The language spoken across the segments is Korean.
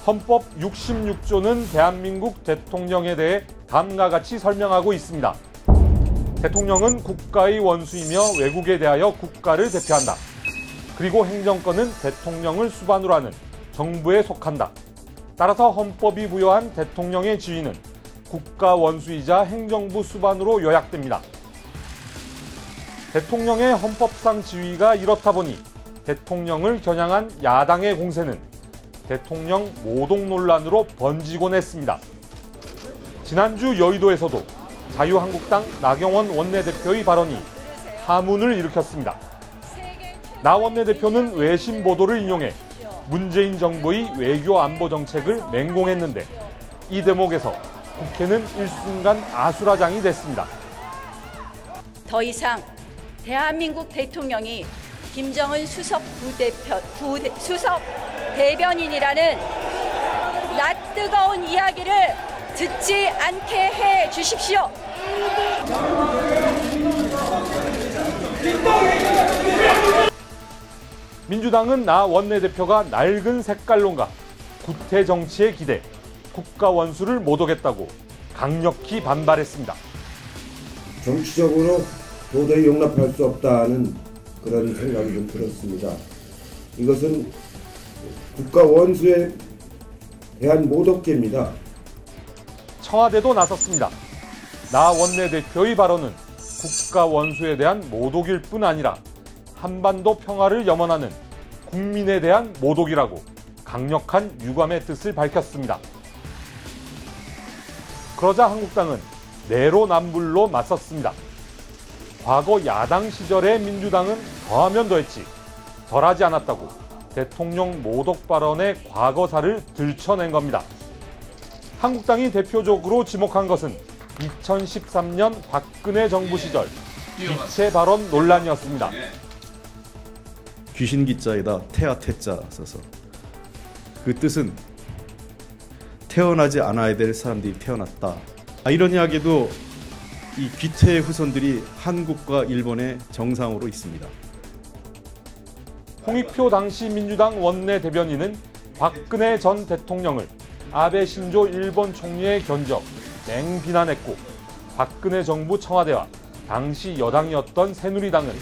헌법 66조는 대한민국 대통령에 대해 다음과 같이 설명하고 있습니다. 대통령은 국가의 원수이며 외국에 대하여 국가를 대표한다. 그리고 행정권은 대통령을 수반으로 하는 정부에 속한다. 따라서 헌법이 부여한 대통령의 지위는 국가 원수이자 행정부 수반으로 요약됩니다. 대통령의 헌법상 지위가 이렇다 보니 대통령을 겨냥한 야당의 공세는 대통령 모독 논란으로 번지곤 했습니다. 지난주 여의도에서도 자유한국당 나경원 원내대표의 발언이 파문을 일으켰습니다. 나 원내대표는 외신 보도를 인용해 문재인 정부의 외교 안보 정책을 맹공했는데 이 대목에서 국회는 일순간 아수라장이 됐습니다. 더 이상 대한민국 대통령이 김정은 수석 대변인이라는 낯뜨거운 이야기를 듣지 않게 해 주십시오. 민주당은 나 원내대표가 낡은 색깔론과 구태 정치에 기대 국가 원수를 모독했다고 강력히 반발했습니다. 정치적으로 도저히 용납할 수 없다는 그런 생각이 좀 들었습니다. 이것은 국가 원수에 대한 모독죄입니다. 청와대도 나섰습니다. 나 원내대표의 발언은 국가 원수에 대한 모독일 뿐 아니라 한반도 평화를 염원하는 국민에 대한 모독이라고 강력한 유감의 뜻을 밝혔습니다. 그러자 한국당은 내로남불로 맞섰습니다. 과거 야당 시절의 민주당은 더하면 더했지 덜하지 않았다고 대통령 모독 발언의 과거사를 들춰낸 겁니다. 한국당이 대표적으로 지목한 것은 2013년 박근혜 정부 시절 기체 발언 논란이었습니다. 귀신 기자에다 태아 태자 써서 그 뜻은 태어나지 않아야 될 사람들이 태어났다. 아이러니하게도 이 귀태의 후손들이 한국과 일본의 정상으로 있습니다. 홍익표 당시 민주당 원내대변인은 박근혜 전 대통령을 아베 신조 일본 총리의 견적 맹비난했고 박근혜 정부 청와대와 당시 여당이었던 새누리당은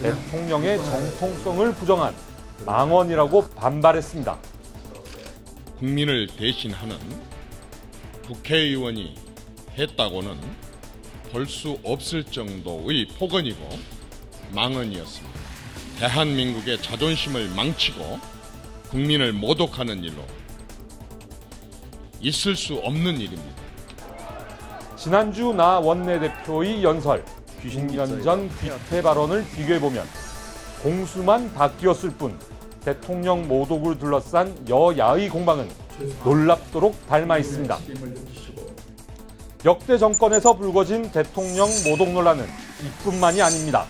대통령의 정통성을 부정한 망언이라고 반발했습니다. 국민을 대신하는 국회의원이 했다고는 볼 수 없을 정도의 폭언이고 망언이었습니다. 대한민국의 자존심을 망치고 국민을 모독하는 일로 있을 수 없는 일입니다. 지난주 나 원내대표의 연설, 귀신년 전 귀태 발언을 비교해보면 공수만 바뀌었을 뿐 대통령 모독을 둘러싼 여야의 공방은 놀랍도록 닮아 있습니다. 역대 정권에서 불거진 대통령 모독 논란은 이뿐만이 아닙니다.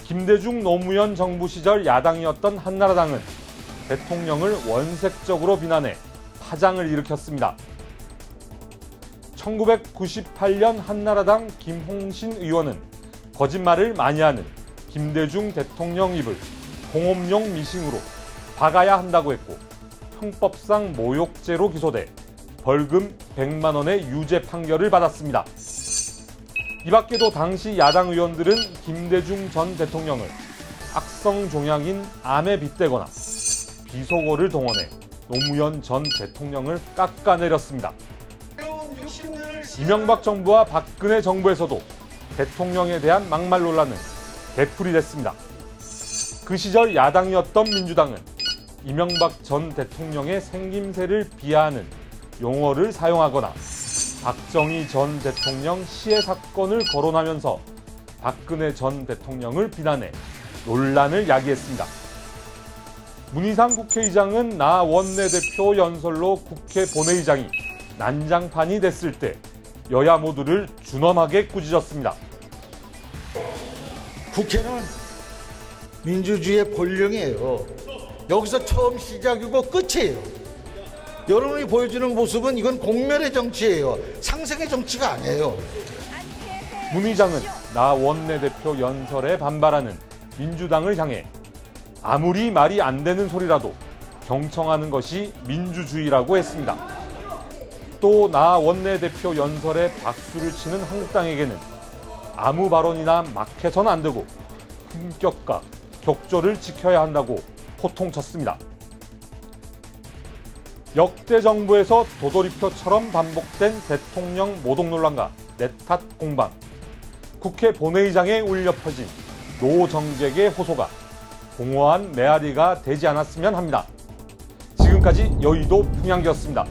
김대중 노무현 정부 시절 야당이었던 한나라당은 대통령을 원색적으로 비난해 파장을 일으켰습니다. 1998년 한나라당 김홍신 의원은 거짓말을 많이 하는 김대중 대통령 입을 공업용 미싱으로 박아야 한다고 했고 형법상 모욕죄로 기소돼 벌금 100만 원의 유죄 판결을 받았습니다. 이 밖에도 당시 야당 의원들은 김대중 전 대통령을 악성 종양인 암에 빗대거나 비속어를 동원해 노무현 전 대통령을 깎아내렸습니다. 이명박 정부와 박근혜 정부에서도 대통령에 대한 막말 논란은 되풀이 됐습니다. 그 시절 야당이었던 민주당은 이명박 전 대통령의 생김새를 비하하는 용어를 사용하거나 박정희 전 대통령 시해 사건을 거론하면서 박근혜 전 대통령을 비난해 논란을 야기했습니다. 문희상 국회의장은 나 원내대표 연설로 국회 본회의장이 난장판이 됐을 때 여야 모두를 준엄하게 꾸짖었습니다. 국회는 민주주의의 본령이에요. 여기서 처음 시작이고 끝이에요. 여러분이 보여주는 모습은 이건 공멸의 정치예요. 상생의 정치가 아니에요. 문 의장은 나 원내대표 연설에 반발하는 민주당을 향해 아무리 말이 안 되는 소리라도 경청하는 것이 민주주의라고 했습니다. 또 나 원내대표 연설에 박수를 치는 한국당에게는 아무 발언이나 막 해서는 안 되고 품격과 격조를 지켜야 한다고 호통쳤습니다. 역대 정부에서 도돌이표처럼 반복된 대통령 모독 논란과 내탓 공방, 국회 본회의장에 울려 퍼진 노정객의 호소가 공허한 메아리가 되지 않았으면 합니다. 지금까지 여의도 평양기였습니다.